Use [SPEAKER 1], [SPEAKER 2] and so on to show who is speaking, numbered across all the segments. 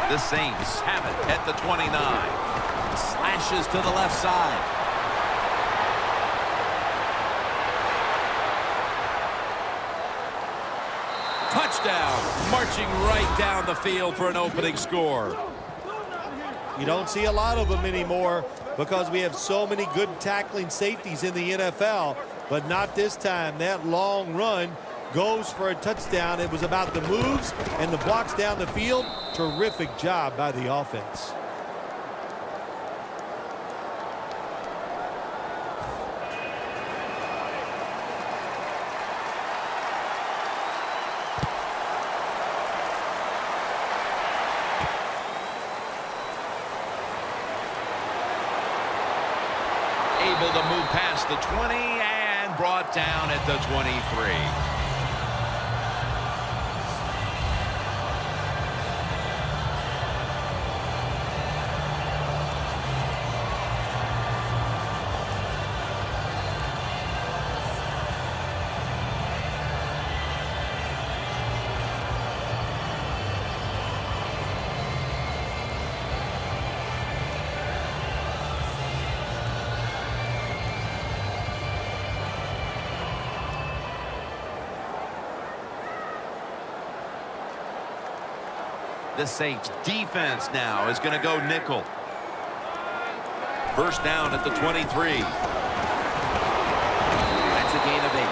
[SPEAKER 1] The Saints have it at the 29. Slashes to the left side. Touchdown. Marching right down the field for an opening score.
[SPEAKER 2] You don't see a lot of them anymore because we have so many good tackling safeties in the NFL, but not this time. That long run goes for a touchdown. It was about the moves and the blocks down the field. Terrific job by the offense.
[SPEAKER 1] Able to move past the 20 and brought down at the 23. The Saints defense now is going to go nickel. First down at the 23. That's a gain of 8.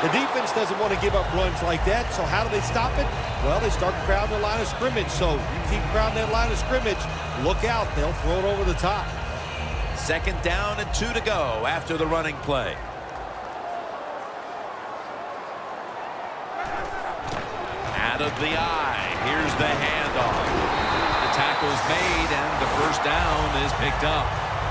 [SPEAKER 2] The defense doesn't want to give up runs like that, so how do they stop it? Well, they start crowding the line of scrimmage, so you keep crowding that line of scrimmage, look out, they'll throw it over the top.
[SPEAKER 1] Second down and 2 to go after the running play. Out of the eye. Here's the handoff. The tackle's made, and the first down is picked up.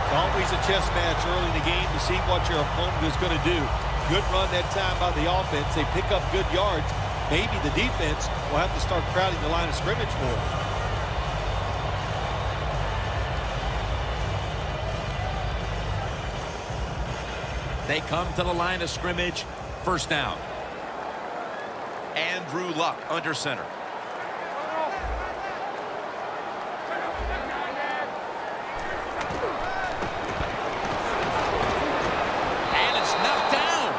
[SPEAKER 2] It's always a chess match early in the game to see what your opponent is going to do. Good run that time by the offense. They pick up good yards. Maybe the defense will have to start crowding the line of scrimmage more.
[SPEAKER 1] They come to the line of scrimmage. First down. Andrew Luck under center. And it's knocked down.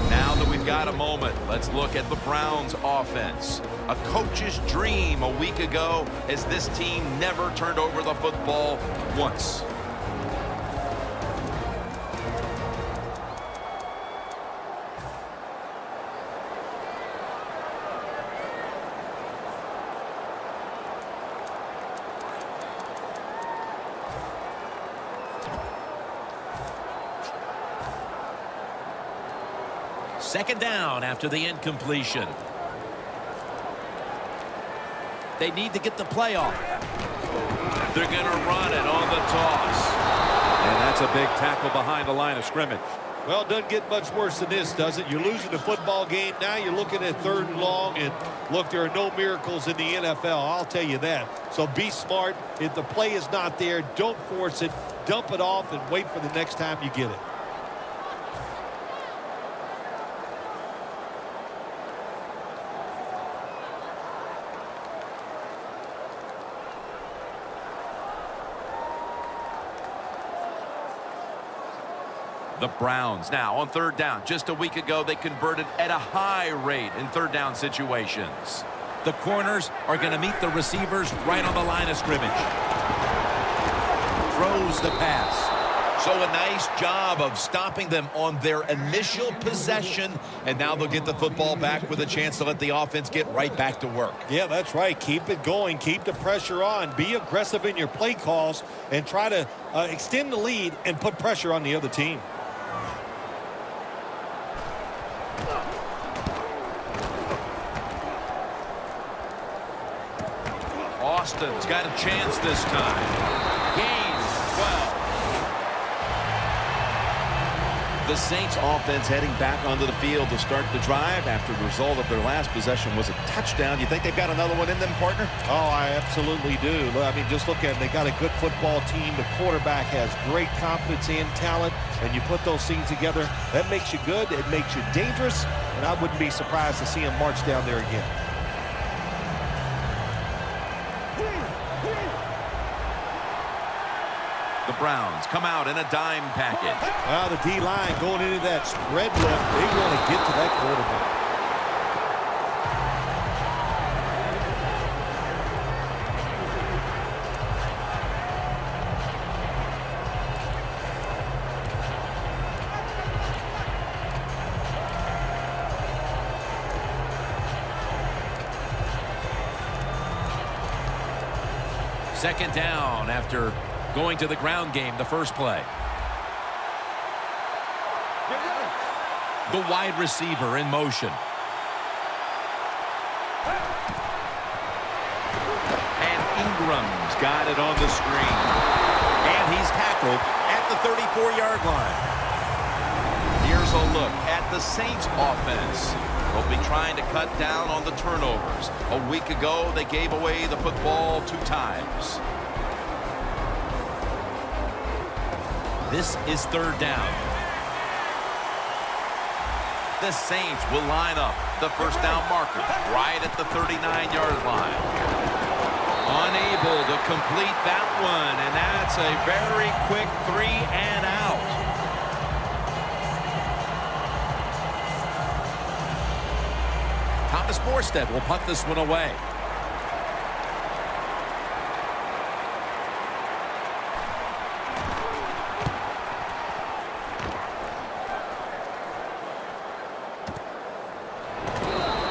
[SPEAKER 1] Now that we've got a moment, let's look at the Browns offense. A coach's dream a week ago as this team never turned over the football once. Second down after the incompletion. They need to get the play off. They're going to run it on the toss. And that's a big tackle behind the line of scrimmage.
[SPEAKER 2] Well, it doesn't get much worse than this, does it? You're losing the football game. Now you're looking at 3rd and long. And, look, there are no miracles in the NFL. I'll tell you that. So be smart. If the play is not there, don't force it. Dump it off and wait for the next time you get it.
[SPEAKER 1] The Browns now on 3rd down. Just a week ago, they converted at a high rate in 3rd down situations. The corners are going to meet the receivers right on the line of scrimmage. Throws the pass. So a nice job of stopping them on their initial possession. And now they'll get the football back with a chance to let the offense get right back to work.
[SPEAKER 2] Yeah, that's right. Keep it going. Keep the pressure on. Be aggressive in your play calls and try to extend the lead and put pressure on the other team.
[SPEAKER 1] Austin's got a chance this time. Gain 12. The Saints offense heading back onto the field to start the drive after the result of their last possession was a touchdown. You think they've got another one in them, partner?
[SPEAKER 2] Oh, I absolutely do. I mean, just look at it. They got a good football team. The quarterback has great confidence and talent, and you put those things together. That makes you good. It makes you dangerous, and I wouldn't be surprised to see him march down there again.
[SPEAKER 1] The Browns come out in a dime package.
[SPEAKER 2] Well, the D-line going into that spread look, they want to get to that quarterback.
[SPEAKER 1] Second down after going to the ground game the first play. The wide receiver in motion. And Ingram's got it on the screen. And he's tackled at the 34-yard line. Here's a look at the Saints offense. They'll be trying to cut down on the turnovers. A week ago, they gave away the football 2 times. This is third down. The Saints will line up the first down marker right at the 39-yard line. Unable to complete that one, and that's a very quick 3 and out. Thomas Morstead will punt this one away.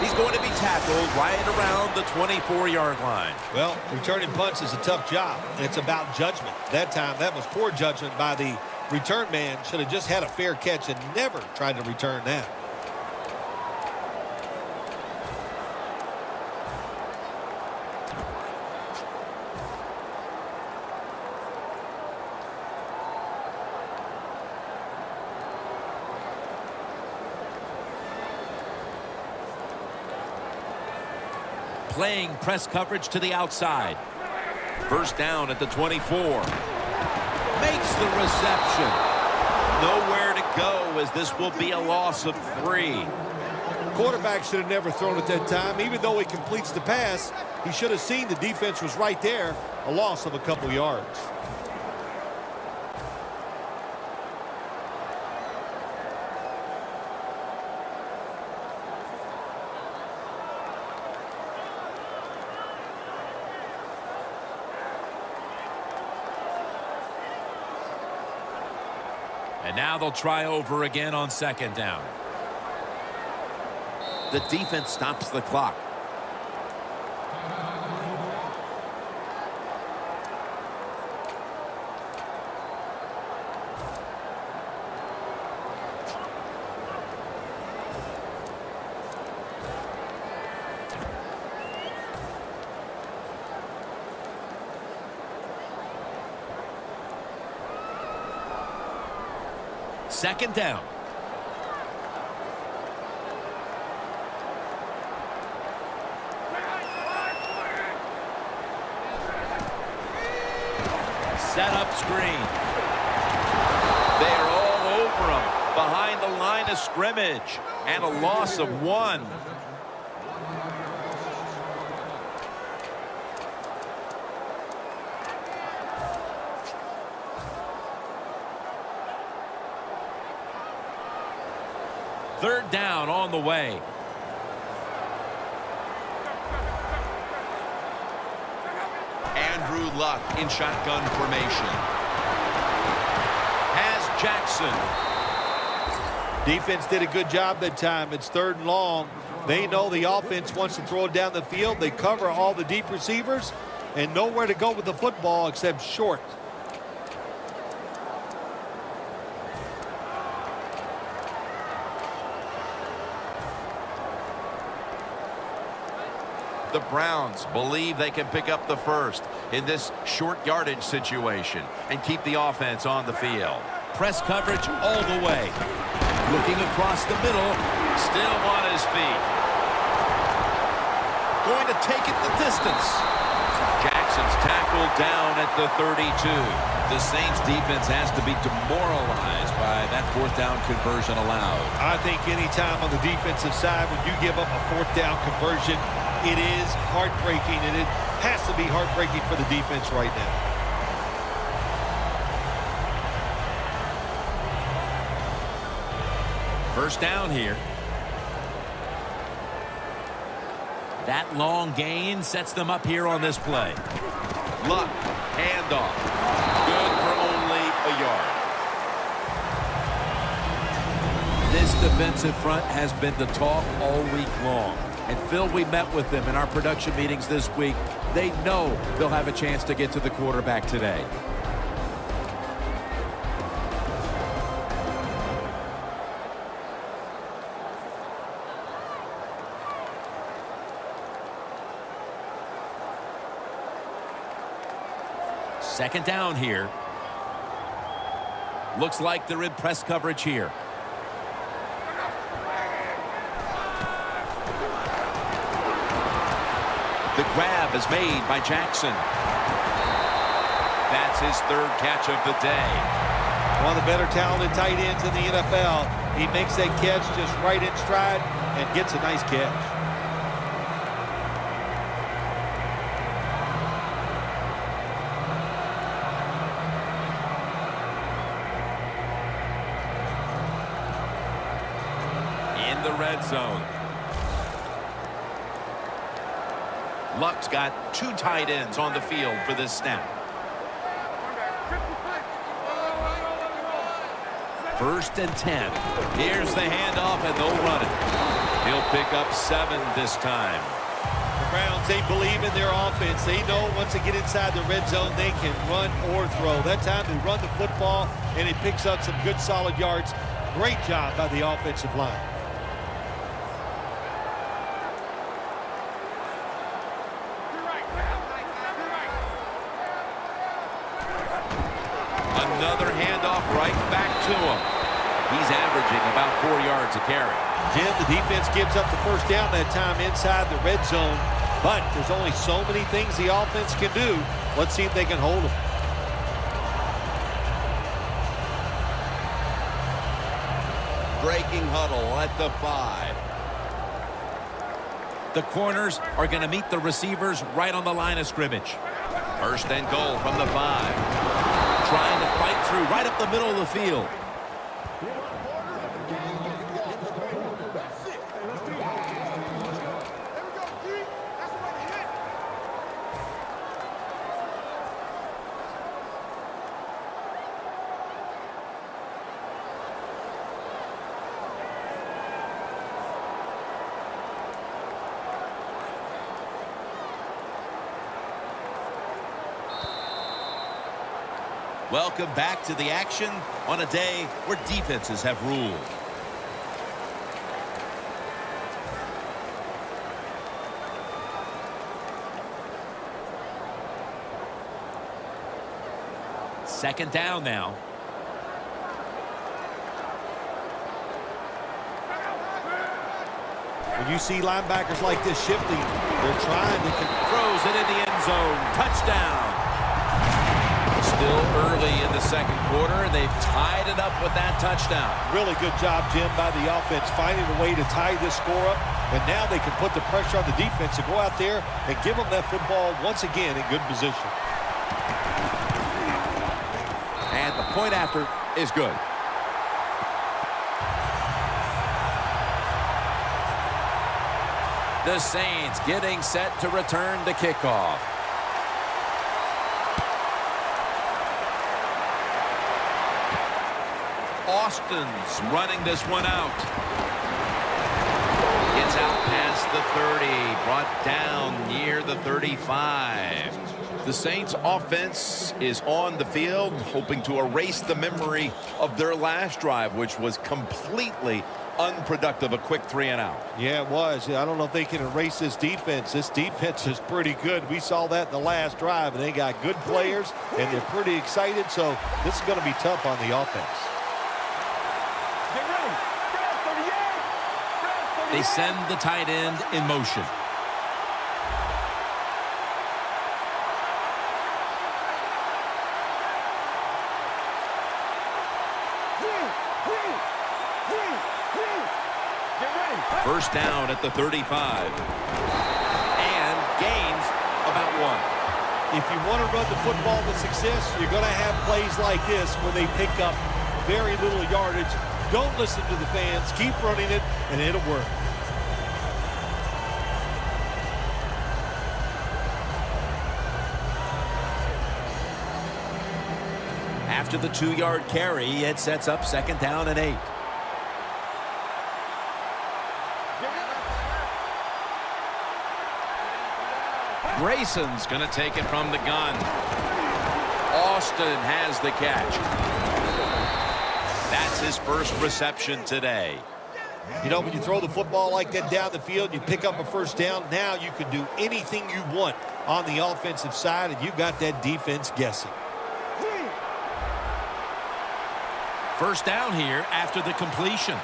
[SPEAKER 1] He's going to be tackled right around the 24-yard line.
[SPEAKER 2] Well, returning punts is a tough job. It's about judgment. That time, that was poor judgment by the return man. Should have just had a fair catch and never tried to return that.
[SPEAKER 1] Playing press coverage to the outside. First down at the 24. Makes the reception. Nowhere to go, as this will be a loss of 3.
[SPEAKER 2] Quarterback should have never thrown at that time. Even though he completes the pass, he should have seen the defense was right there. A loss of a couple yards.
[SPEAKER 1] And now they'll try over again on second down. The defense stops the clock. Second down. Set up screen. They're all over him behind the line of scrimmage, and a loss of 1. Third down on the way. Andrew Luck in shotgun formation. Has Jackson.
[SPEAKER 2] Defense did a good job that time. It's third and long. They know the offense wants to throw it down the field. They cover all the deep receivers and nowhere to go with the football except short.
[SPEAKER 1] The Browns believe they can pick up the first in this short yardage situation and keep the offense on the field. Press coverage all the way. Looking across the middle, still on his feet. Going to take it the distance. Jackson's tackled down at the 32. The Saints defense has to be demoralized by that fourth down conversion allowed.
[SPEAKER 2] I think any time on the defensive side when you give up a fourth down conversion, it is heartbreaking, and it has to be heartbreaking for the defense right now.
[SPEAKER 1] First down here. That long gain sets them up here on this play. Luck, handoff. Good for only a yard. This defensive front has been the talk all week long. And Phil, we met with them in our production meetings this week. They know they'll have a chance to get to the quarterback today. Second down here. Looks like they're in press coverage here. The grab is made by Jackson. That's his third catch of the day.
[SPEAKER 2] One of the better talented tight ends in the NFL. He makes that catch just right in stride and gets a nice catch.
[SPEAKER 1] In the red zone. Luck's got two tight ends on the field for this snap. First and 10. Here's the handoff, and they'll run it. He'll pick up 7 this time.
[SPEAKER 2] The Browns, they believe in their offense. They know once they get inside the red zone, they can run or throw. That time they run the football, and he picks up some good solid yards. Great job by the offensive line.
[SPEAKER 1] Another handoff right back to him. He's averaging about 4 yards a carry.
[SPEAKER 2] Jim, the defense gives up the first down that time inside the red zone, but there's only so many things the offense can do. Let's see if they can hold them.
[SPEAKER 1] Breaking huddle at the 5. The corners are going to meet the receivers right on the line of scrimmage. First and goal from the 5. Trying to fight through right up the middle of the field. Welcome back to the action on a day where defenses have ruled. Second down now.
[SPEAKER 2] When you see linebackers like this shifting, they're trying to...
[SPEAKER 1] Throws it in the end zone. Touchdown. Still early in the second quarter, and they've tied it up with that touchdown.
[SPEAKER 2] Really good job, Jim, by the offense, finding a way to tie this score up. And now they can put the pressure on the defense to go out there and give them that football once again in good position.
[SPEAKER 1] And the point after is good. The Saints getting set to return the kickoff. Austin's running this one out. Gets out past the 30, brought down near the 35. The Saints offense is on the field, hoping to erase the memory of their last drive, which was completely unproductive, a quick 3 and out.
[SPEAKER 2] Yeah, it was. I don't know if they can erase this defense. This defense is pretty good. We saw that in the last drive, and they got good players, and they're pretty excited, so this is going to be tough on the offense.
[SPEAKER 1] They send the tight end in motion. First down at the 35. And gains about 1.
[SPEAKER 2] If you want to run the football with success, you're going to have plays like this where they pick up very little yardage Don't listen to the fans. Keep running it, and it'll work.
[SPEAKER 1] After the 2-yard carry, it sets up 2nd down and 8. Grayson's going to take it from the gun. Austin has the catch. That's his first reception today.
[SPEAKER 2] You know, when you throw the football like that down the field, you pick up a 1st down. Now you can do anything you want on the offensive side, and you got that defense guessing.
[SPEAKER 1] 1st down here after the completion.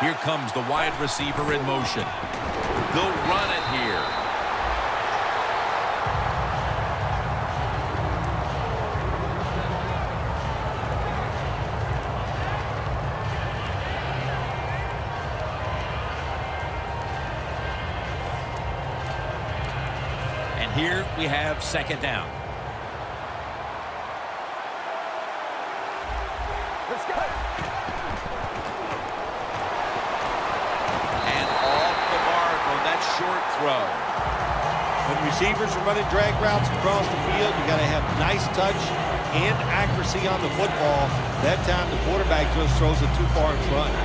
[SPEAKER 1] Here comes the wide receiver in motion. They'll run it here. And here we have 2nd down.
[SPEAKER 3] Let's go.
[SPEAKER 1] And off the mark on that short throw.
[SPEAKER 2] When receivers are running drag routes across the field, you got to have nice touch and accuracy on the football. That time the quarterback just throws it too far in front.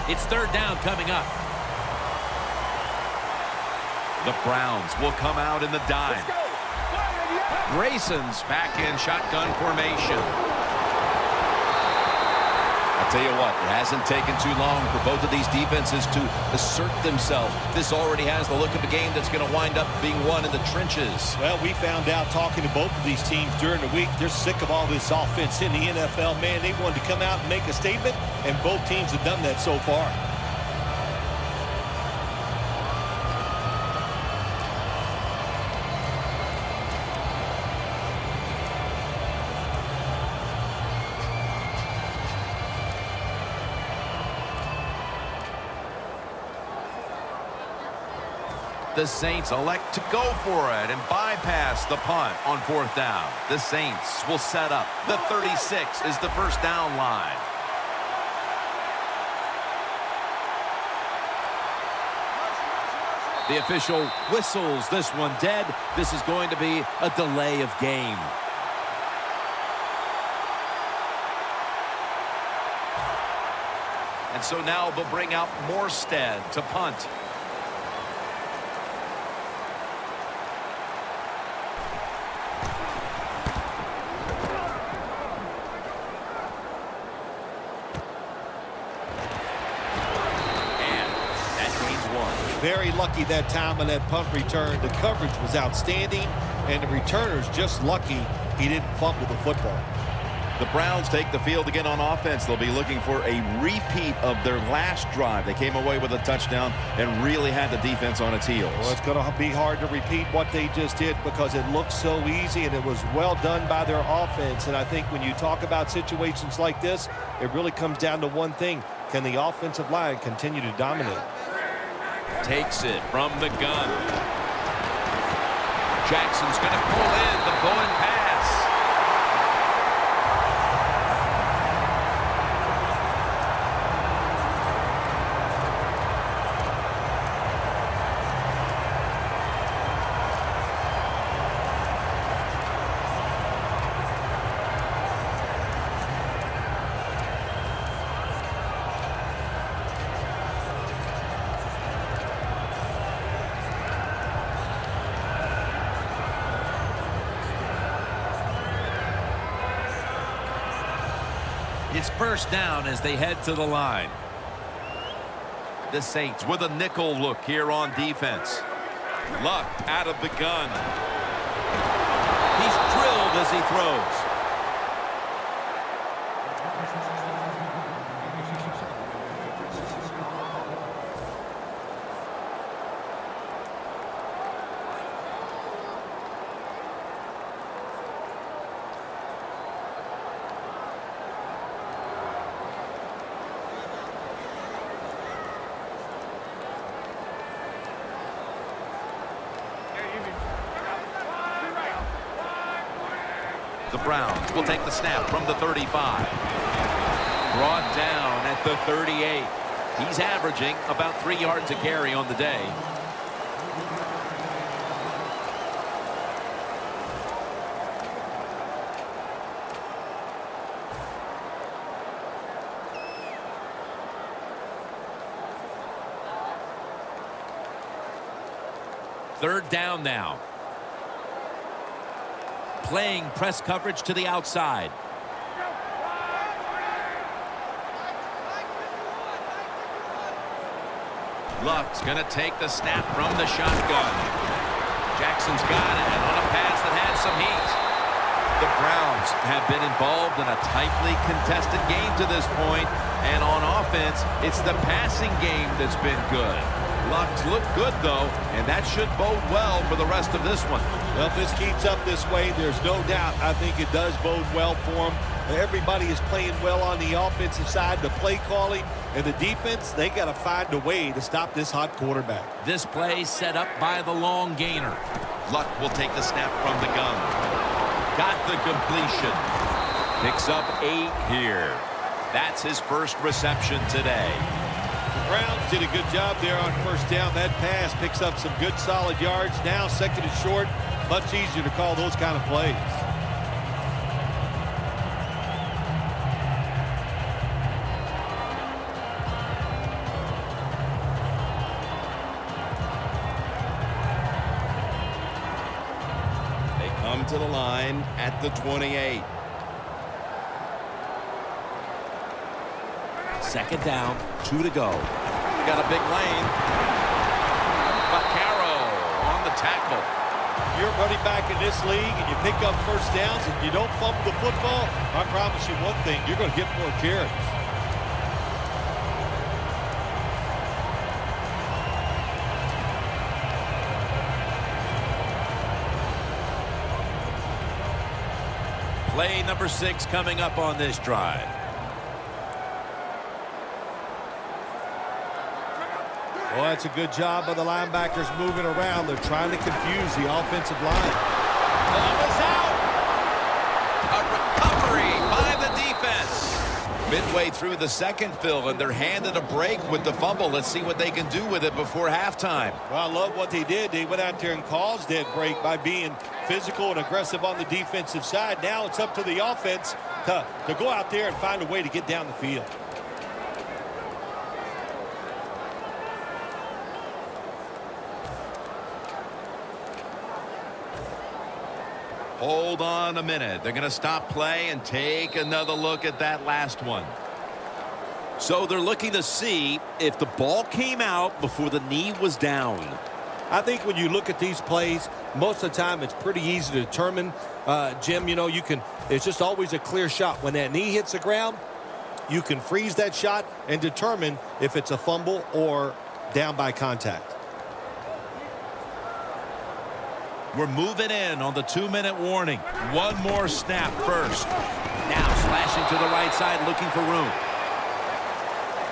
[SPEAKER 1] It's 3rd down coming up. The Browns will come out in the dime. Grayson's back in shotgun formation. I'll tell you what, it hasn't taken too long for both of these defenses to assert themselves. This already has the look of a game that's going to wind up being won in the trenches.
[SPEAKER 2] Well, we found out talking to both of these teams during the week, they're sick of all this offense in the NFL. Man, they wanted to come out and make a statement, and both teams have done that so far.
[SPEAKER 1] The Saints elect to go for it and bypass the punt on 4th down. The Saints will set up. The 36 is the 1st down line. The official whistles this one dead. This is going to be a delay of game. And so now they'll bring out Morstead to punt.
[SPEAKER 2] Very lucky that time on that punt return. The coverage was outstanding, and the returner's just lucky he didn't fumble the football.
[SPEAKER 1] The Browns take the field again on offense. They'll be looking for a repeat of their last drive. They came away with a touchdown and really had the defense on its heels.
[SPEAKER 2] Well, it's going to be hard to repeat what they just did because it looked so easy, and it was well done by their offense. And I think when you talk about situations like this, it really comes down to one thing. Can the offensive line continue to dominate?
[SPEAKER 1] Takes it from the gun. Jackson's going to pull in the Bowen pass. It's 1st down as they head to the line. The Saints with a nickel look here on defense. Luck out of the gun. He's drilled as he throws. The Browns will take the snap from the 35. Brought down at the 38. He's averaging about 3 yards a carry on the day. Third down now. Playing press coverage to the outside. Luck's going to take the snap from the shotgun. Jackson's got it on a pass that has some heat. The Browns have been involved in a tightly contested game to this point, and on offense, it's the passing game that's been good. Luck's looked good, though, and that should bode well for the rest of this one.
[SPEAKER 2] Well, if this keeps up this way, there's no doubt I think it does bode well for them. Everybody is playing well on the offensive side. The play calling and the defense, they got to find a way to stop this hot quarterback.
[SPEAKER 1] This play set up by the long gainer. Luck will take the snap from the gun. Got the completion. Picks up 8 here. That's his first reception today.
[SPEAKER 2] The Browns did a good job there on first down. That pass picks up some good solid yards. Now second and short, much easier to call those kind of plays.
[SPEAKER 1] They come to the line at the 28. Second down, 2 to go. Got a big lane. Vaccaro on the tackle.
[SPEAKER 2] You're running back in this league and you pick up first downs and you don't fumble the football, I promise you one thing, you're going to get more carries.
[SPEAKER 1] Play number 6 coming up on this drive.
[SPEAKER 2] Well, that's a good job by the linebackers moving around. They're trying to confuse the offensive line.
[SPEAKER 1] Ball is out. A recovery by the defense. Midway through the second, Phil, and they're handed a break with the fumble. Let's see what they can do with it before halftime.
[SPEAKER 2] Well, I love what they did. They went out there and caused that break by being physical and aggressive on the defensive side. Now it's up to the offense to go out there and find a way to get down the field.
[SPEAKER 1] Hold on a minute. They're going to stop play and take another look at that last one. So they're looking to see if the ball came out before the knee was down.
[SPEAKER 2] I think when you look at these plays, most of the time it's pretty easy to determine. Jim, you know, it's just always a clear shot. When that knee hits the ground, you can freeze that shot and determine if it's a fumble or down by contact.
[SPEAKER 1] We're moving in on the 2-minute warning. One more snap first. Now slashing to the right side, looking for room.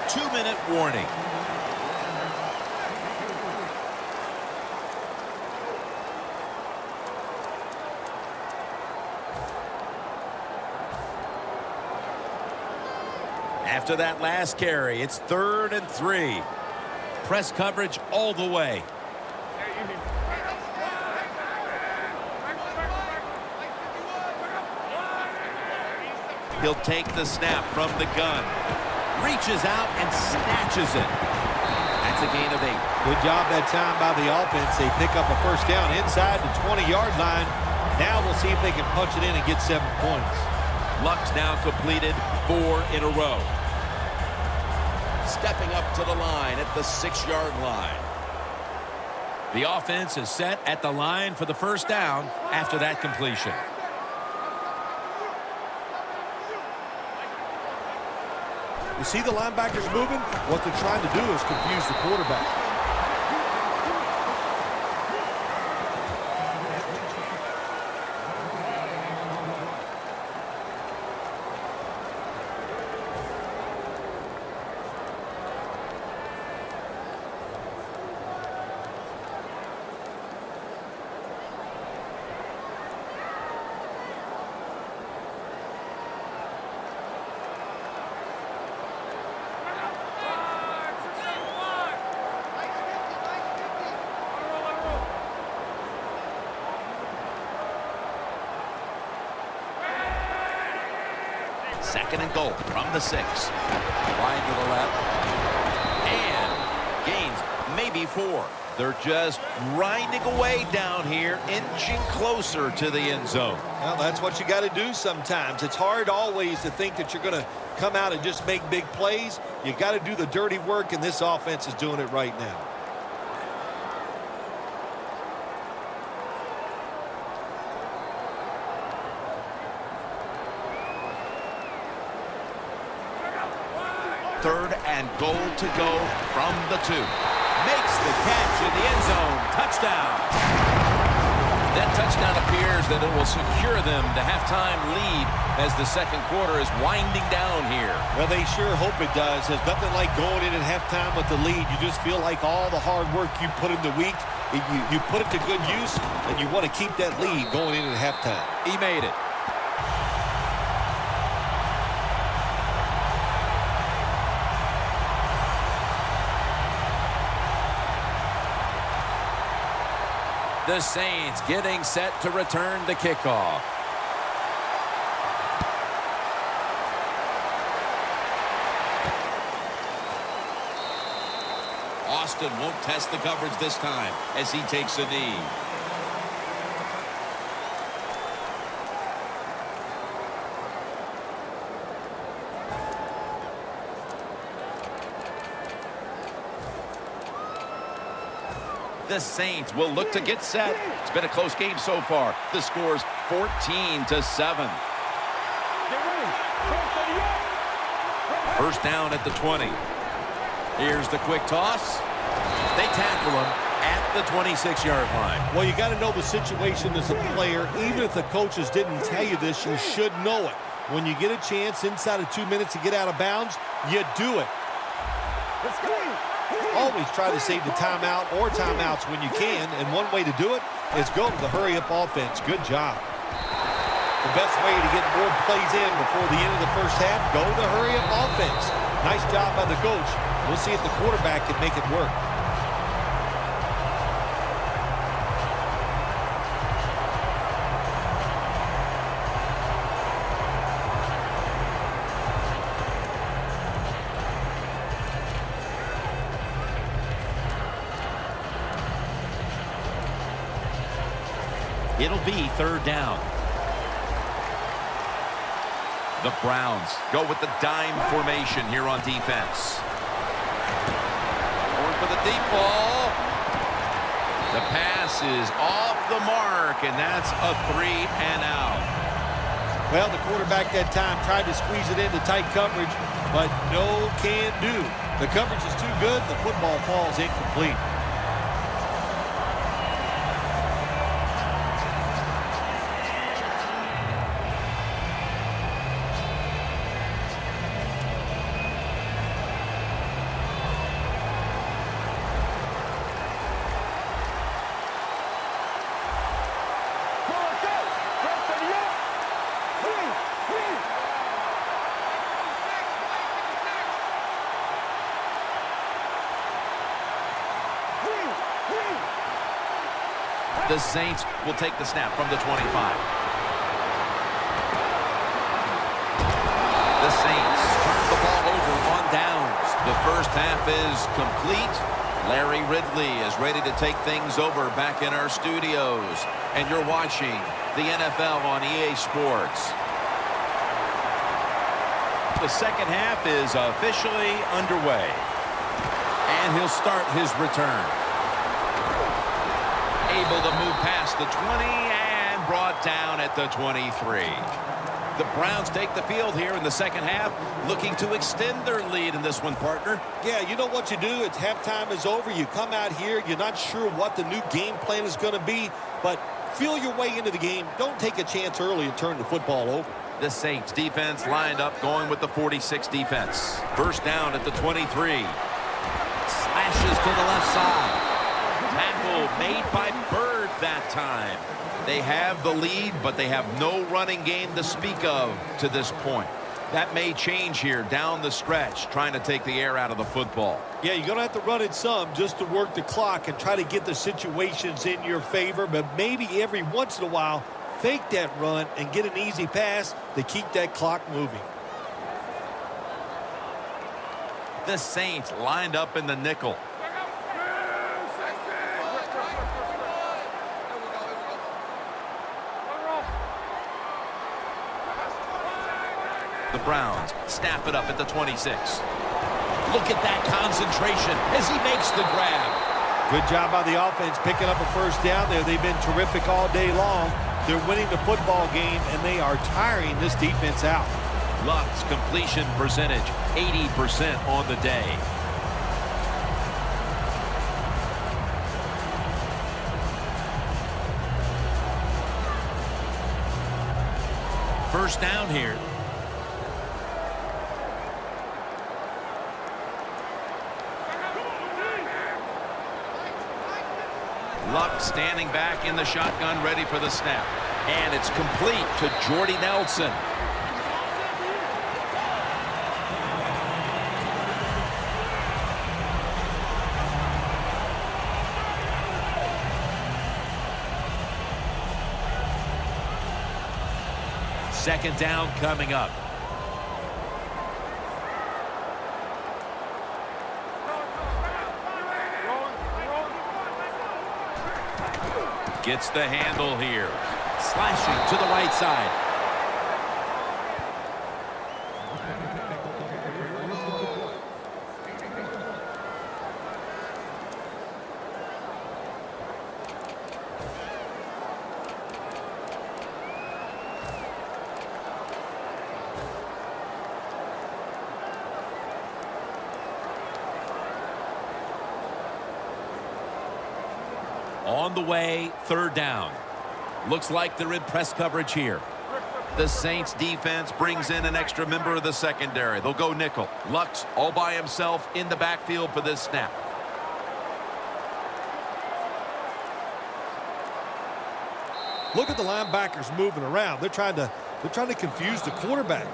[SPEAKER 1] 2-minute warning. After that last carry, it's 3rd and 3. Press coverage all the way. He'll take the snap from the gun. Reaches out and snatches it. That's a gain of 8.
[SPEAKER 2] Good job that time by the offense. They pick up a first down inside the 20-yard line. Now we'll see if they can punch it in and get 7 points.
[SPEAKER 1] Luck's now completed 4 in a row. Stepping up to the line at the 6-yard line. The offense is set at the line for the first down after that completion.
[SPEAKER 2] You see the linebackers moving? What they're trying to do is confuse the quarterback.
[SPEAKER 1] Second and goal from the 6. Wide to the left. And gains maybe 4. They're just grinding away down here, inching closer to the end zone.
[SPEAKER 2] Well, that's what you got to do sometimes. It's hard always to think that you're going to come out and just make big plays. You got to do the dirty work, and this offense is doing it right now.
[SPEAKER 1] Third and goal to go from the 2. Makes the catch in the end zone. Touchdown. That touchdown appears that it will secure them the halftime lead as the second quarter is winding down here.
[SPEAKER 2] Well, they sure hope it does. There's nothing like going in at halftime with the lead. You just feel like all the hard work you put in the week, you put it to good use, and you want to keep that lead going in at halftime.
[SPEAKER 1] He made it. The Saints getting set to return the kickoff. Austin won't test the coverage this time as he takes a knee. The Saints will look to get set. It's been a close game so far. The score's 14-7. First down at the 20. Here's the quick toss. They tackle him at the 26-yard line.
[SPEAKER 2] Well, you got to know the situation as a player. Even if the coaches didn't tell you this, you should know it. When you get a chance inside of 2 minutes to get out of bounds, you do it. Let's go. Always try to save the timeout or timeouts when you can, and one way to do it is go to the hurry-up offense. Good job. The best way to get more plays in before the end of the first half, go to the hurry-up offense. Nice job by the coach. We'll see if the quarterback can make it work.
[SPEAKER 1] It'll be third down. The Browns go with the dime formation here on defense. Going for the deep ball. The pass is off the mark, and that's a 3 and out.
[SPEAKER 2] Well, the quarterback that time tried to squeeze it into tight coverage, but no can do. The coverage is too good. The football falls incomplete.
[SPEAKER 1] The Saints will take the snap from the 25. The Saints turn the ball over on downs. The first half is complete. Larry Ridley is ready to take things over back in our studios. And you're watching the NFL on EA Sports. The second half is officially underway. And he'll start his return. Able to move past the 20 and brought down at the 23. The Browns take the field here in the second half, looking to extend their lead in this one, partner.
[SPEAKER 2] Yeah, you know what you do. It's halftime is over. You come out here. You're not sure what the new game plan is going to be, but feel your way into the game. Don't take a chance early and turn the football over.
[SPEAKER 1] The Saints defense lined up going with the 46 defense. First down at the 23. Slashes to the left side. Tackle made by Bird that time. They have the lead, but they have no running game to speak of to this point. That may change here down the stretch, trying to take the air out of the football.
[SPEAKER 2] Yeah, you're going to have to run it some just to work the clock and try to get the situations in your favor, but maybe every once in a while, fake that run and get an easy pass to keep that clock moving.
[SPEAKER 1] The Saints lined up in the nickel. The Browns snap it up at the 26. Look at that concentration as he makes the grab.
[SPEAKER 2] Good job by the offense picking up a first down there. They've been terrific all day long. They're winning the football game, and they are tiring this defense out.
[SPEAKER 1] Luck's completion percentage, 80% on the day. First down here. Luck standing back in the shotgun, ready for the snap. And it's complete to Jordy Nelson. Second down coming up. Gets the handle here. Slashing to the right side. On the way, third down. Looks like they're in press coverage here. The Saints defense brings in an extra member of the secondary. They'll go nickel. Luck's all by himself in the backfield for this snap.
[SPEAKER 2] Look at the linebackers moving around. They're trying to confuse the quarterback.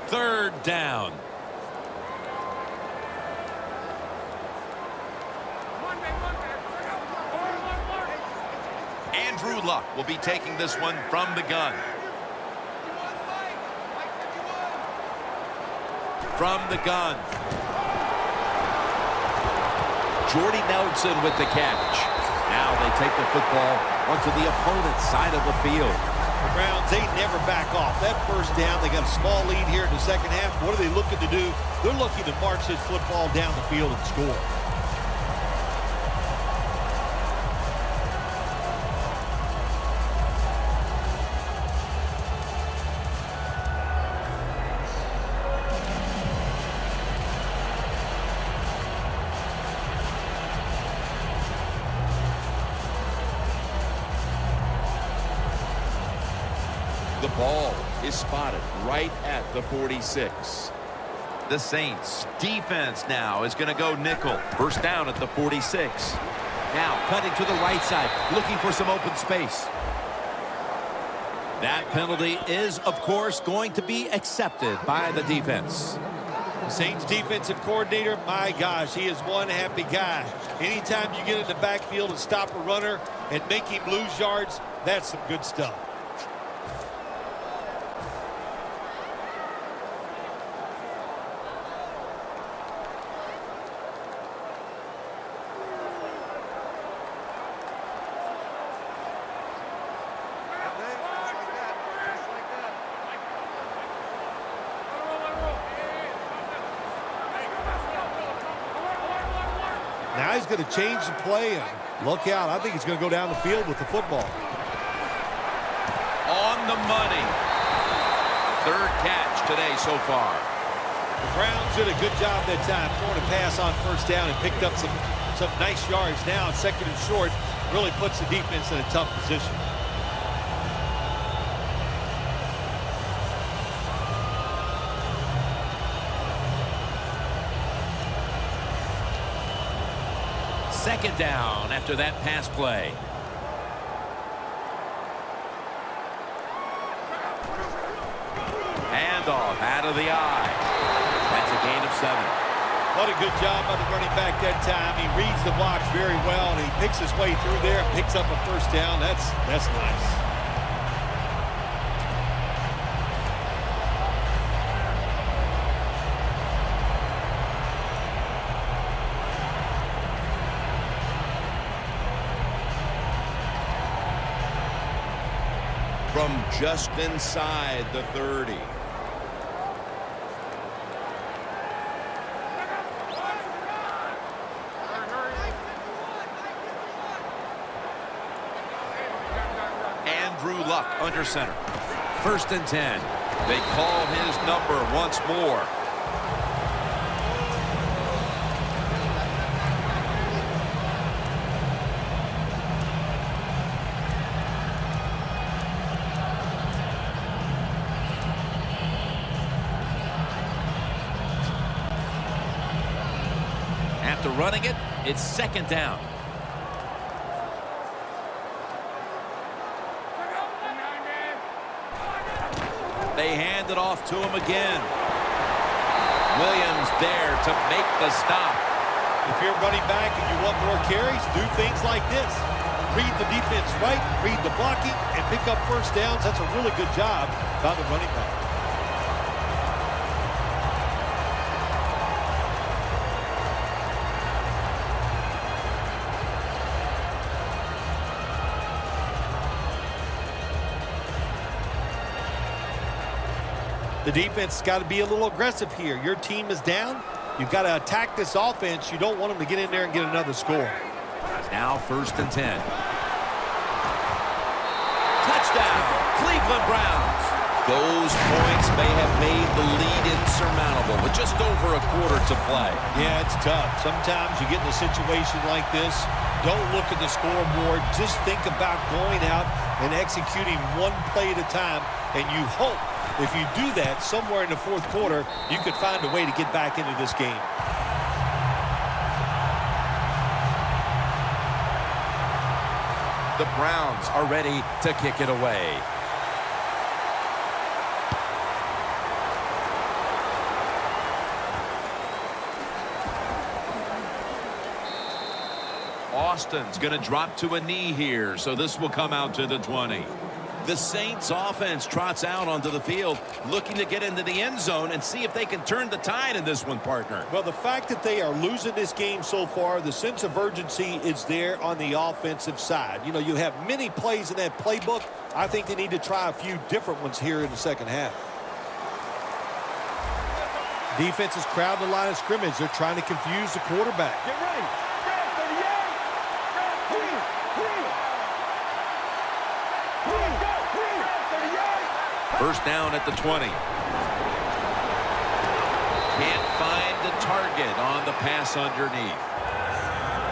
[SPEAKER 1] Third down. Andrew Luck will be taking this one from the gun. From the gun. Jordy Nelson with the catch. Now they take the football onto the opponent's side of the field.
[SPEAKER 2] The Browns, they never back off. That first down, they got a small lead here in the second half. What are they looking to do? They're looking to march this football down the field and score.
[SPEAKER 1] The ball is spotted right at the 46. The Saints defense now is going to go nickel. First down at the 46. Now cutting to the right side, looking for some open space. That penalty is, of course, going to be accepted by the defense.
[SPEAKER 2] The Saints defensive coordinator, my gosh, he is one happy guy. Anytime you get in the backfield and stop a runner and make him lose yards, that's some good stuff. Now he's going to change the play, and look out. I think he's going to go down the field with the football.
[SPEAKER 1] On the money. Third catch today so far.
[SPEAKER 2] The Browns did a good job that time throwing a pass on first down and picked up some nice yards. Now second and short really puts the defense in a tough position.
[SPEAKER 1] Second down after that pass play. Handoff out of the eye. That's a gain of 7.
[SPEAKER 2] What a good job by the running back that time. He reads the blocks very well, and he picks his way through there and picks up a first down. That's nice.
[SPEAKER 1] From just inside the 30. Andrew Luck under center. 1st and 10. They call his number once more. After running it, it's 2nd down. They hand it off to him again. Williams there to make the stop.
[SPEAKER 2] If you're running back and you want more carries, do things like this. Read the defense right, read the blocking, and pick up first downs. That's a really good job by the running back. The defense has got to be a little aggressive here. Your team is down. You've got to attack this offense. You don't want them to get in there and get another score.
[SPEAKER 1] Now 1st and 10. Touchdown, Cleveland Browns. Those points may have made the lead insurmountable with just over a quarter to play.
[SPEAKER 2] Yeah, it's tough. Sometimes you get in a situation like this, don't look at the scoreboard. Just think about going out and executing one play at a time, and you hope if you do that somewhere in the 4th quarter, you could find a way to get back into this game.
[SPEAKER 1] The Browns are ready to kick it away. Austin's going to drop to a knee here, so this will come out to the 20. The Saints offense trots out onto the field, looking to get into the end zone and see if they can turn the tide in this one, partner.
[SPEAKER 2] Well, the fact that they are losing this game so far, the sense of urgency is there on the offensive side. You know, you have many plays in that playbook. I think they need to try a few different ones here in the 2nd half. Defense is crowding the line of scrimmage. They're trying to confuse the quarterback.
[SPEAKER 3] Get ready.
[SPEAKER 1] 1st down at the 20. Can't find the target on the pass underneath.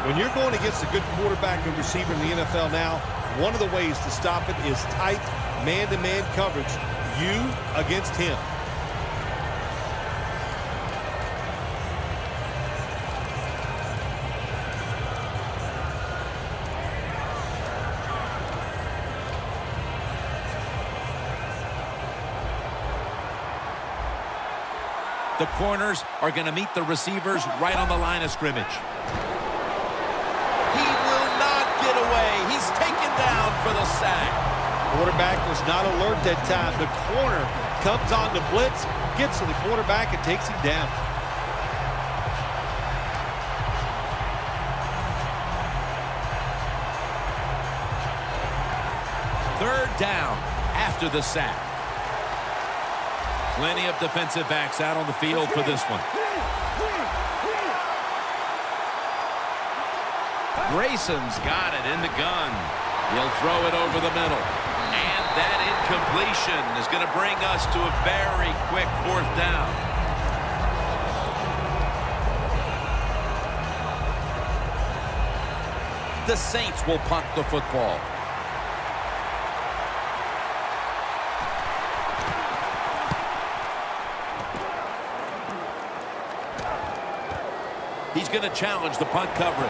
[SPEAKER 2] When you're going against a good quarterback and receiver in the NFL now, one of the ways to stop it is tight man-to-man coverage. You against him.
[SPEAKER 1] The corners are going to meet the receivers right on the line of scrimmage. He will not get away. He's taken down for the sack.
[SPEAKER 2] Quarterback was not alert that time. The corner comes on the blitz, gets to the quarterback, and takes him down.
[SPEAKER 1] Third down after the sack. Plenty of defensive backs out on the field for this one. Grayson's got it in the gun. He'll throw it over the middle. And that incompletion is going to bring us to a very quick 4th down. The Saints will punt the football. He's going to challenge the punt coverage.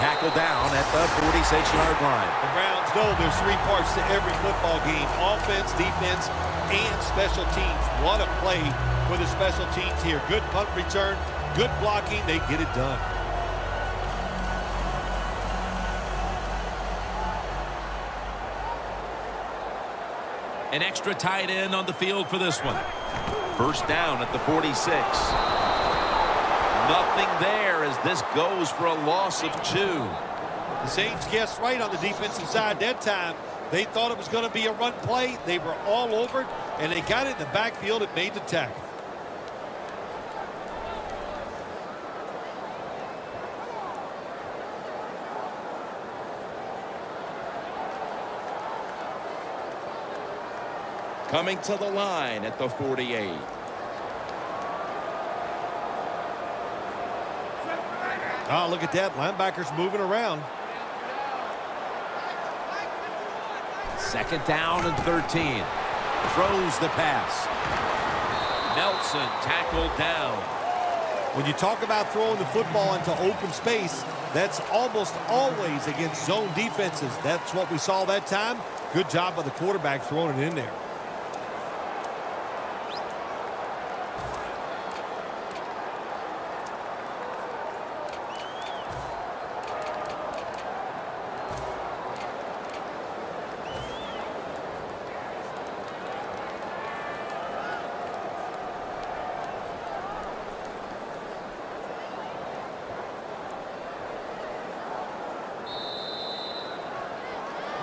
[SPEAKER 1] tackle down at the 46-yard line.
[SPEAKER 2] The Browns know there's three parts to every football game: offense, defense, and special teams. What a play for the special teams here. Good punt return, good blocking. They get it done.
[SPEAKER 1] An extra tight end on the field for this one. First down at the 46. Nothing there as this goes for a loss of 2.
[SPEAKER 2] The Saints guessed right on the defensive side that time. They thought it was going to be a run play. They were all over it, and they got it in the backfield. It made the tackle.
[SPEAKER 1] Coming to the line at the 48.
[SPEAKER 2] Oh, look at that. Linebackers moving around.
[SPEAKER 1] Second down and 13. Throws the pass. Nelson tackled down.
[SPEAKER 2] When you talk about throwing the football into open space, that's almost always against zone defenses. That's what we saw that time. Good job by the quarterback throwing it in there.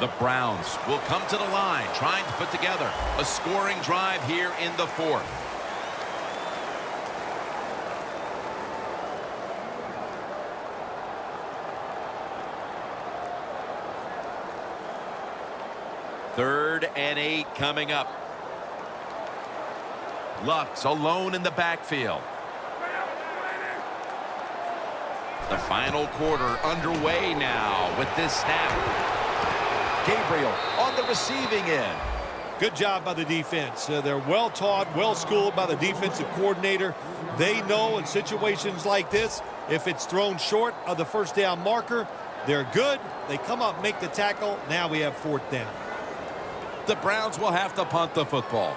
[SPEAKER 1] The Browns will come to the line, trying to put together a scoring drive here in the 4th. Third and 8 coming up. Lux alone in the backfield. The final quarter underway now with this snap. Gabriel on the receiving end.
[SPEAKER 2] Good job by the defense. They're well taught, well schooled by the defensive coordinator. They know in situations like this, if it's thrown short of the first down marker, they're good. They come up, make the tackle. Now we have 4th down.
[SPEAKER 1] The Browns will have to punt the football.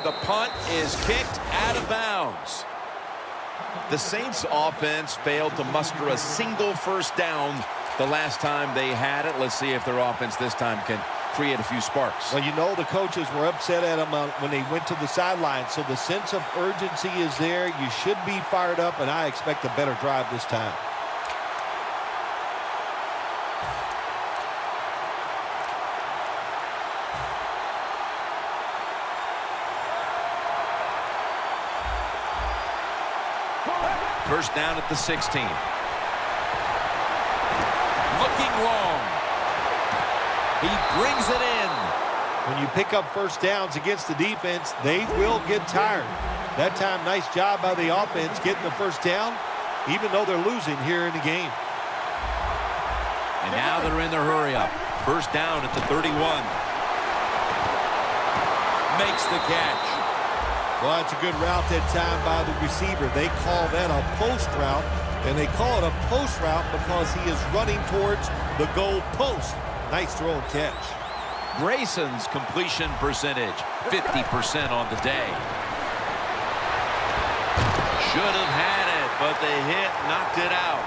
[SPEAKER 1] The punt is kicked out of bounds. The Saints offense failed to muster a single first down the last time they had it. Let's see if their offense this time can create a few sparks.
[SPEAKER 2] Well, you know the coaches were upset at them when they went to the sideline, so the sense of urgency is there. You should be fired up, and I expect a better drive this time.
[SPEAKER 1] First down at the 16. Looking long. He brings it in.
[SPEAKER 2] When you pick up first downs against the defense, they will get tired. That time, nice job by the offense getting the first down, even though they're losing here in the game.
[SPEAKER 1] And now they're in their hurry-up. First down at the 31. Makes the catch.
[SPEAKER 2] Well, that's a good route that time by the receiver. They call that a post route, and they call it a post route because he is running towards the goal post. Nice throw and catch.
[SPEAKER 1] Grayson's completion percentage, 50% on the day. Should have had it, but the hit knocked it out.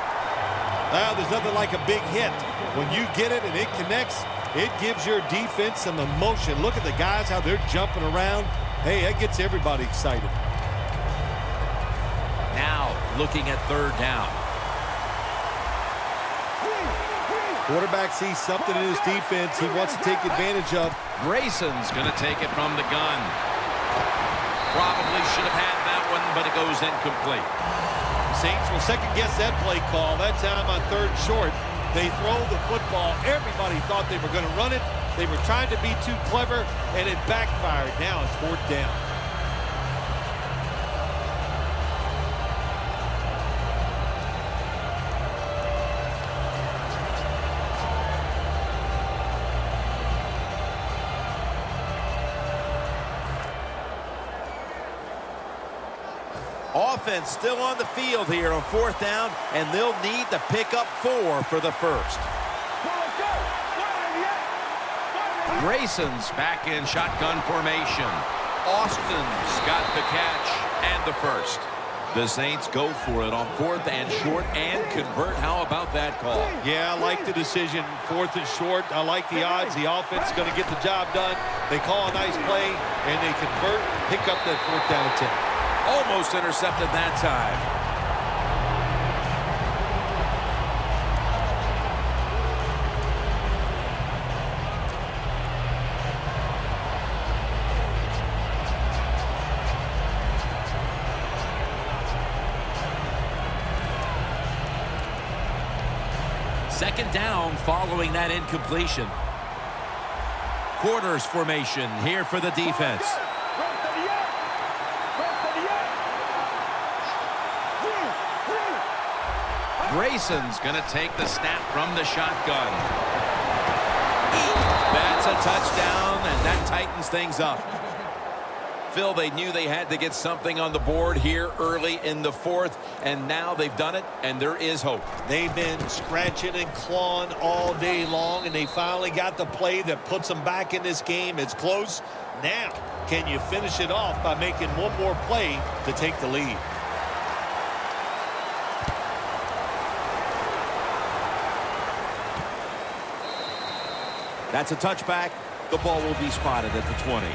[SPEAKER 2] Well, there's nothing like a big hit. When you get it and it connects, it gives your defense some emotion. Look at the guys, how they're jumping around. Hey, that gets everybody excited.
[SPEAKER 1] Now, looking at third down.
[SPEAKER 2] Quarterback sees something in his defense he wants to take advantage of.
[SPEAKER 1] Grayson's going to take it from the gun. Probably should have had that one, but it goes incomplete.
[SPEAKER 2] Saints will second-guess that play call. That time on 3rd and short, they throw the football. Everybody thought they were going to run it. They were trying to be too clever, and it backfired. Now it's 4th down.
[SPEAKER 1] Offense still on the field here on 4th down, and they'll need to pick up 4 for the first. Grayson's back in shotgun formation. Austin's got the catch and the first. The Saints go for it on 4th and short and convert. How about that call?
[SPEAKER 2] Yeah, I like the decision. 4th and short. I like the odds. The offense is going to get the job done. They call a nice play, and they convert, pick up that 4th down and 10.
[SPEAKER 1] Almost intercepted that time. Second down following that incompletion. Quarters formation here for the defense. Grayson's going to take the snap from the shotgun. That's a touchdown, and that tightens things up. Phil, they knew they had to get something on the board here early in the 4th, and now they've done it, and there is hope.
[SPEAKER 2] They've been scratching and clawing all day long, and they finally got the play that puts them back in this game. It's close. Now, can you finish it off by making one more play to take the lead?
[SPEAKER 1] That's a touchback. The ball will be spotted at the 20.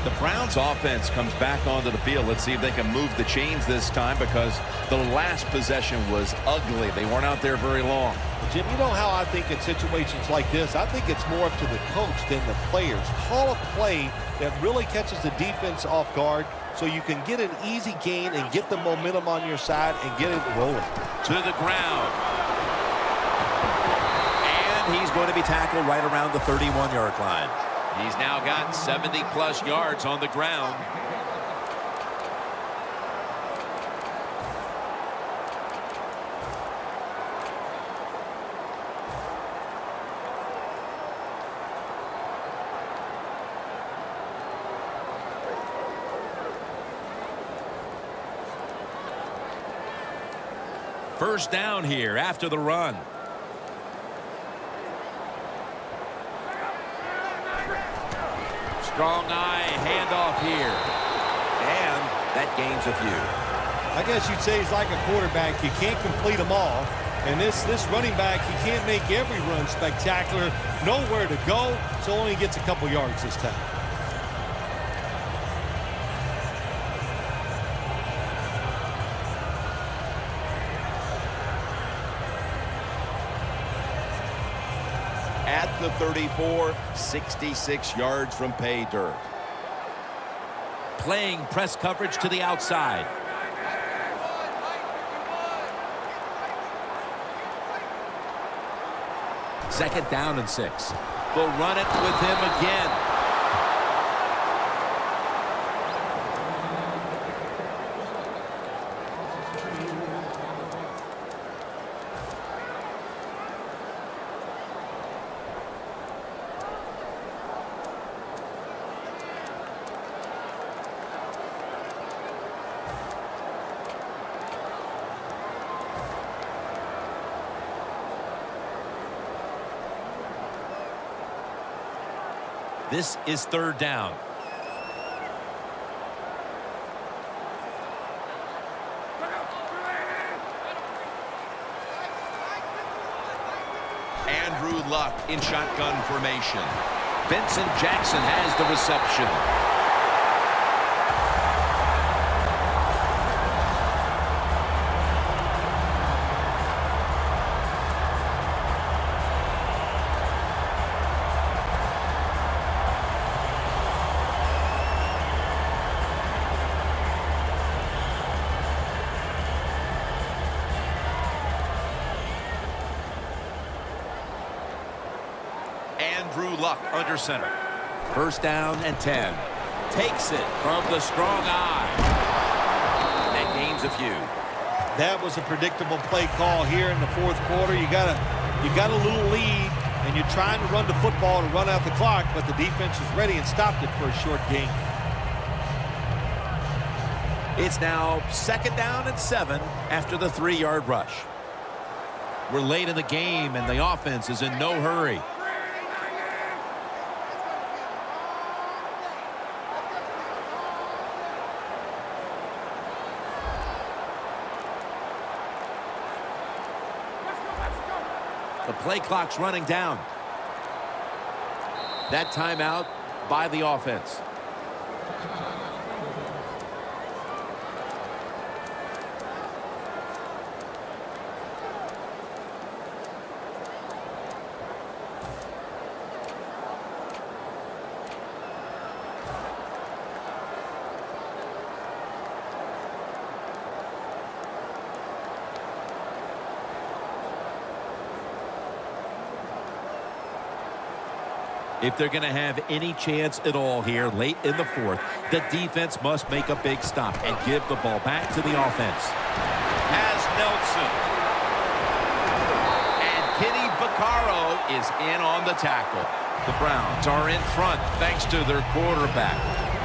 [SPEAKER 1] The Browns offense comes back onto the field. Let's see if they can move the chains this time, because the last possession was ugly. They weren't out there very long.
[SPEAKER 2] Jim, you know how I think in situations like this, I think it's more up to the coach than the players. Call a play that really catches the defense off guard so you can get an easy gain and get the momentum on your side and get it rolling.
[SPEAKER 1] To the ground. And he's going to be tackled right around the 31-yard line. He's now got 70-plus yards on the ground. First down here after the run. Strong eye handoff here. And that gains a few.
[SPEAKER 2] I guess you'd say he's like a quarterback. You can't complete them all. And this running back, he can't make every run spectacular. Nowhere to go, so only gets a couple yards this time.
[SPEAKER 1] At the 34, 66 yards from pay dirt. Playing press coverage to the outside. Second down and 6. They'll run it with him again. This is third down. Andrew Luck in shotgun formation. Vincent Jackson has the reception. Andrew Luck under center. First down and 10. Takes it from the strong eye. And gains a few.
[SPEAKER 2] That was a predictable play call here in the fourth quarter. You got a little lead, and you're trying to run the football to run out the clock, but the defense was ready and stopped it for a short gain.
[SPEAKER 1] It's now 2nd down and 7 after the 3-yard rush. We're late in the game, and the offense is in no hurry. The play clock's running down. That timeout by the offense. If they're going to have any chance at all here late in the 4th, the defense must make a big stop and give the ball back to the offense. Has Nelson. And Kenny Vaccaro is in on the tackle. The Browns are in front thanks to their quarterback.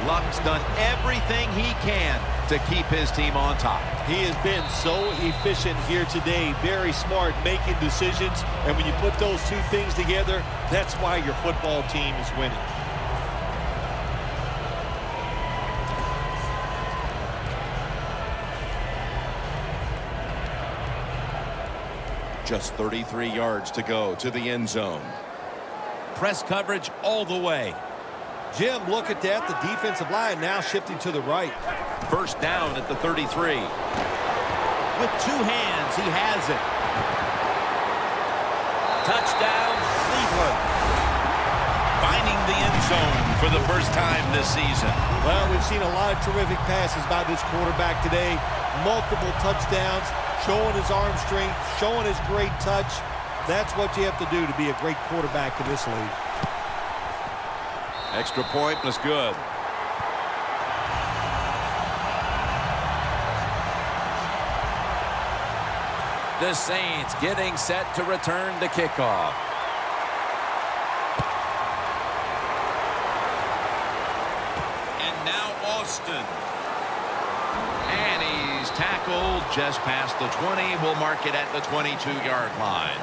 [SPEAKER 1] Luck's done everything he can to keep his team on top.
[SPEAKER 2] He has been so efficient here today, very smart, making decisions. And when you put those two things together, that's why your football team is winning.
[SPEAKER 1] Just 33 yards to go to the end zone. Press coverage all the way.
[SPEAKER 2] Jim, look at that. The defensive line now shifting to the right.
[SPEAKER 1] 1st down at the 33. With 2 hands, he has it. Touchdown, Cleveland. Finding the end zone for the first time this season.
[SPEAKER 2] Well, we've seen a lot of terrific passes by this quarterback today. Multiple touchdowns, showing his arm strength, showing his great touch. That's what you have to do to be a great quarterback in this league.
[SPEAKER 1] Extra point was good. The Saints getting set to return the kickoff. And now Austin. And he's tackled just past the 20. We'll mark it at the 22-yard line.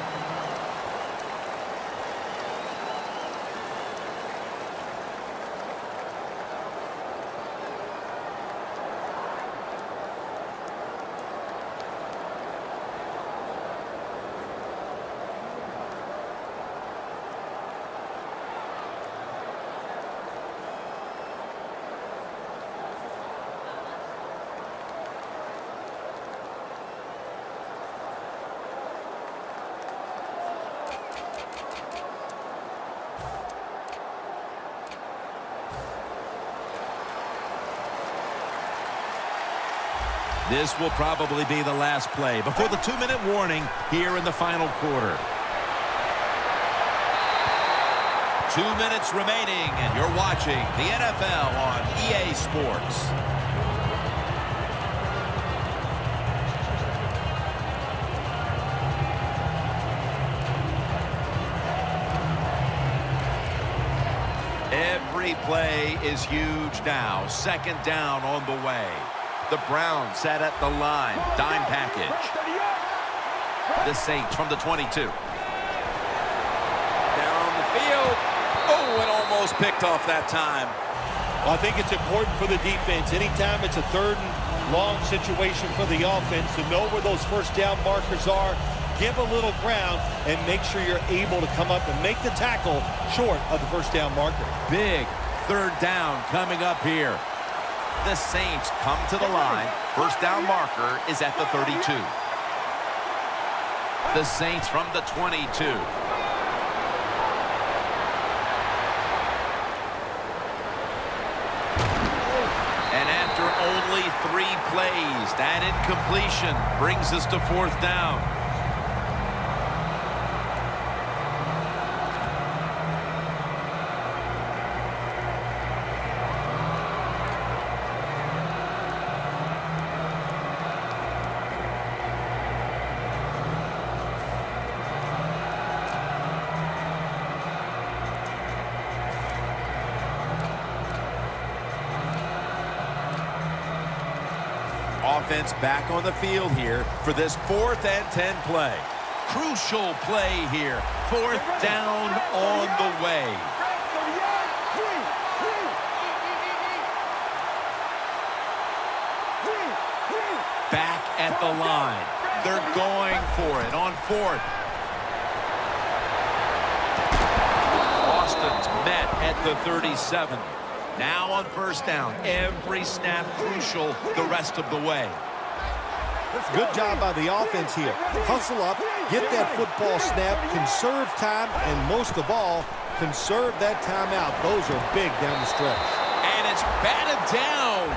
[SPEAKER 1] This will probably be the last play before the 2-minute warning here in the final quarter. 2 minutes remaining, and you're watching the NFL on EA Sports. Every play is huge now. 2nd down on the way. The Browns sat at the line. Dime package. The Saints from the 22. Down the field. Oh, and almost picked off that time.
[SPEAKER 2] Well, I think it's important for the defense. Anytime it's a 3rd and long situation for the offense to know where those 1st down markers are, give a little ground, and make sure you're able to come up and make the tackle short of the 1st down marker.
[SPEAKER 1] Big 3rd down coming up here. The Saints come to the line. 1st down marker is at the 32. The Saints from the 22. And after only 3 plays, that incompletion brings us to 4th down. Offense back on the field here for this 4th and 10 play. Crucial play here. 4th down on the way. Back at the line. They're going for it on 4th. Austin's met at the 37. Now on 1st down. Every snap crucial the rest of the way.
[SPEAKER 2] Good job by the offense here. Hustle up, get that football snap, conserve time, and most of all, conserve that timeout. Those are big down the stretch.
[SPEAKER 1] And it's batted down.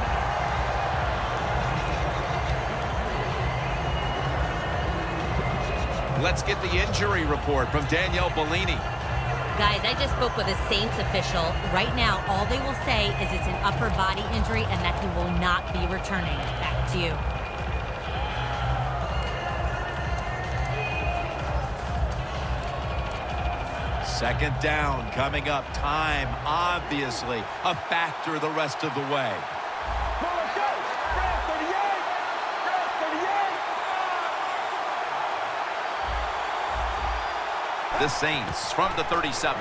[SPEAKER 1] Let's get the injury report from Danielle Bellini.
[SPEAKER 3] Guys, I just spoke with a Saints official. Right now, all they will say is it's an upper body injury and that he will not be returning. Back to you.
[SPEAKER 1] Second down coming up. Time, obviously, a factor the rest of the way. The Saints from the 37.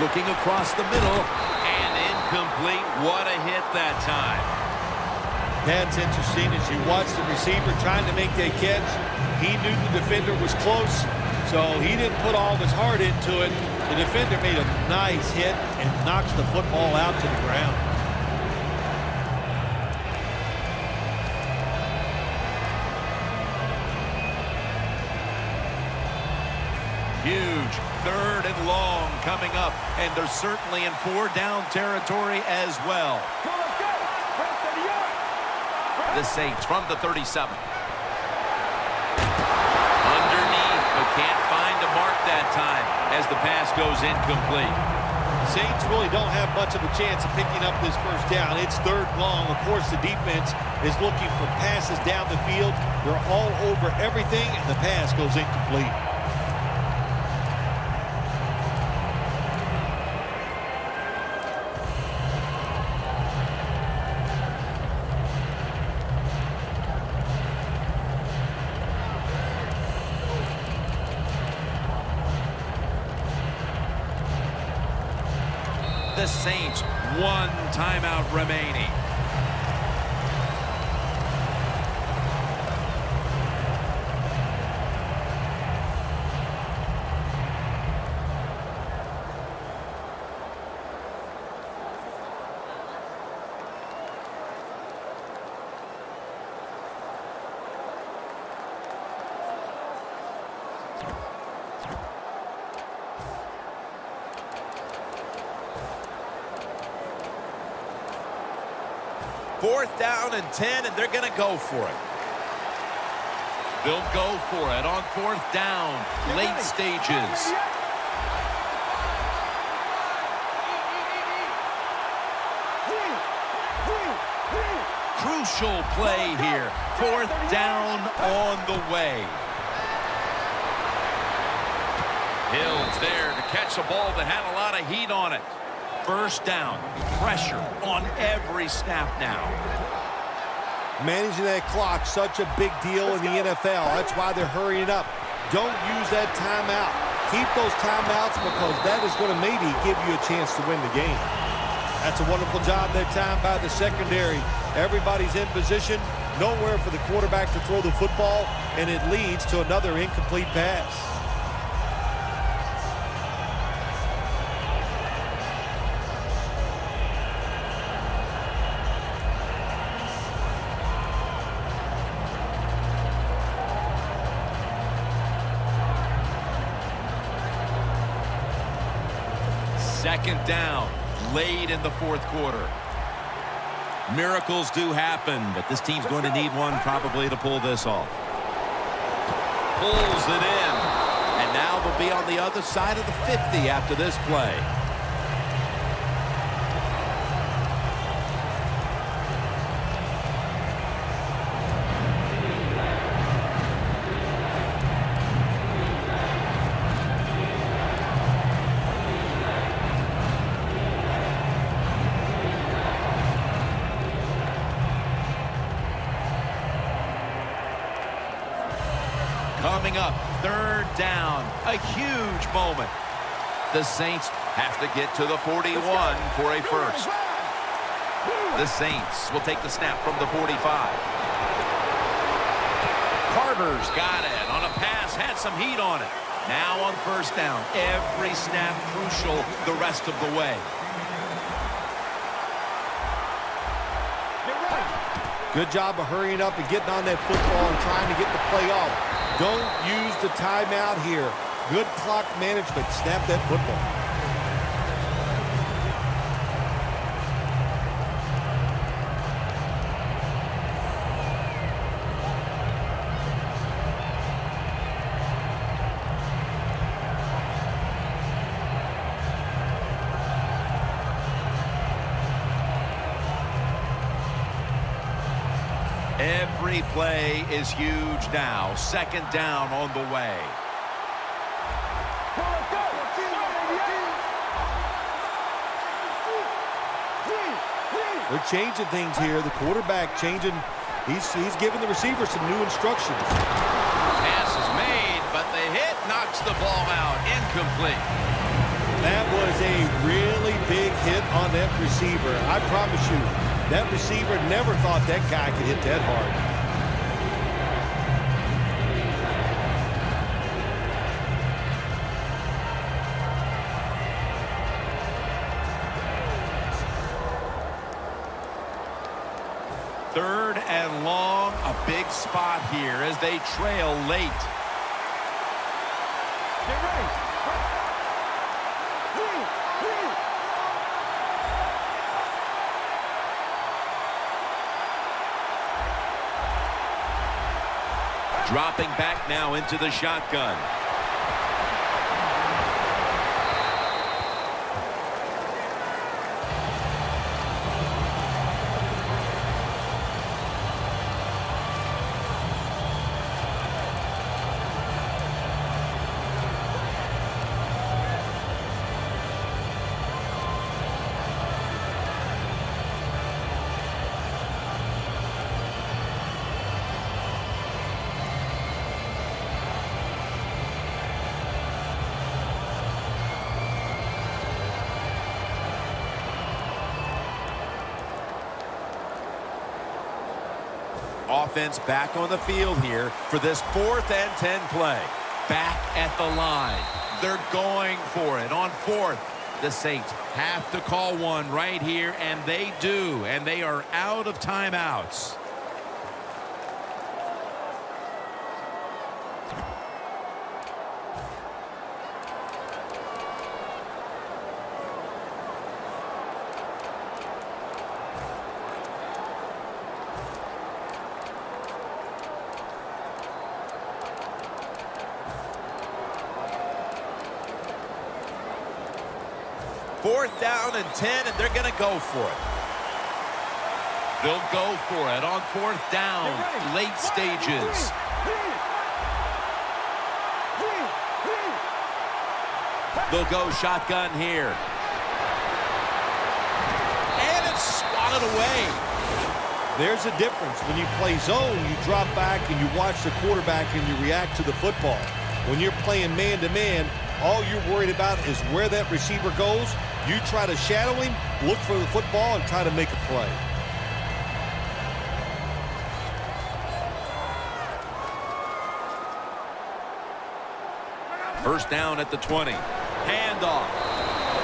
[SPEAKER 1] Looking across the middle and incomplete. What a hit that time.
[SPEAKER 2] That's interesting as you watch the receiver trying to make that catch. He knew the defender was close, so he didn't put all of his heart into it. The defender made a nice hit and knocks the football out to the ground.
[SPEAKER 1] Huge 3rd and long coming up, and they're certainly in 4-down territory as well. The Saints from the 37. Underneath, but can't find a mark that time as the pass goes incomplete.
[SPEAKER 2] Saints really don't have much of a chance of picking up this 1st down. It's 3rd long. Of course, the defense is looking for passes down the field. They're all over everything, and the pass goes incomplete.
[SPEAKER 1] The Saints, 1 timeout remaining. Fourth down and 10, and they're going to go for it. They'll go for it on 4th down, late stages. Crucial play here. 4th down on the way. Hill's there to catch a ball that had a lot of heat on it. 1st down, pressure on every snap now.
[SPEAKER 2] Managing that clock, such a big deal in the NFL. That's why they're hurrying up. Don't use that timeout. Keep those timeouts because that is going to maybe give you a chance to win the game. That's a wonderful job that time by the secondary. Everybody's in position, nowhere for the quarterback to throw the football, and it leads to another incomplete pass.
[SPEAKER 1] Second down, late in the 4th quarter. Miracles do happen, but this team's going to need one probably to pull this off. Pulls it in, and now they'll be on the other side of the 50 after this play. coming up. Third down. A huge moment. The Saints have to get to the 41 for a first. The Saints will take the snap from the 45. Carter's got it on a pass, had some heat on it. Now on first down, every snap crucial the rest of the way.
[SPEAKER 2] Good job of hurrying up and getting on that football and trying to get the play off. Don't use the timeout here. Good clock management. Snap that football.
[SPEAKER 1] Every play is huge now. Second down on the way.
[SPEAKER 2] They're changing things here. The quarterback changing. He's giving the receiver some new instructions.
[SPEAKER 1] Pass is made, but the hit knocks the ball out. Incomplete.
[SPEAKER 2] That was a really big hit on that receiver. I promise you, that receiver never thought that guy could hit that hard.
[SPEAKER 1] Third and long, a big spot here as they trail late.
[SPEAKER 4] Get ready.
[SPEAKER 1] Dropping back now into the shotgun. Offense back on the field here for this 4th and 10 play. Back at the line. They're going for it on 4th. The Saints have to call one right here, and they do. And they are out of timeouts. Fourth down and 10, and they're going to go for it. They'll go for it on 4th down, late stages. They'll go shotgun here. And it's swatted away.
[SPEAKER 2] There's a difference. When you play zone, you drop back and you watch the quarterback and you react to the football. When you're playing man-to-man, all you're worried about is where that receiver goes. You try to shadow him, look for the football, and try to make a play.
[SPEAKER 1] First down at the 20. Handoff.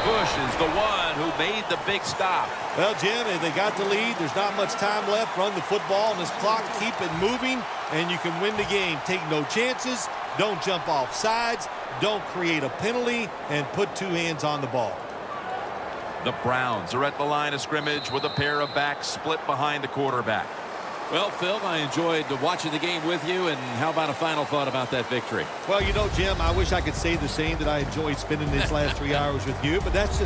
[SPEAKER 1] Bush is the one who made the big stop.
[SPEAKER 2] Well, Jim, if they got the lead, there's not much time left. Run the football on this clock, keep it moving, and you can win the game. Take no chances. Don't jump off sides. Don't create a penalty, and put 2 hands on the ball.
[SPEAKER 1] The Browns are at the line of scrimmage with a pair of backs split behind the quarterback.
[SPEAKER 5] Well, Phil, I enjoyed watching the game with you, and how about a final thought about that victory?
[SPEAKER 2] Well, you know, Jim, I wish I could say the same, that I enjoyed spending these last 3 hours with you, but that's just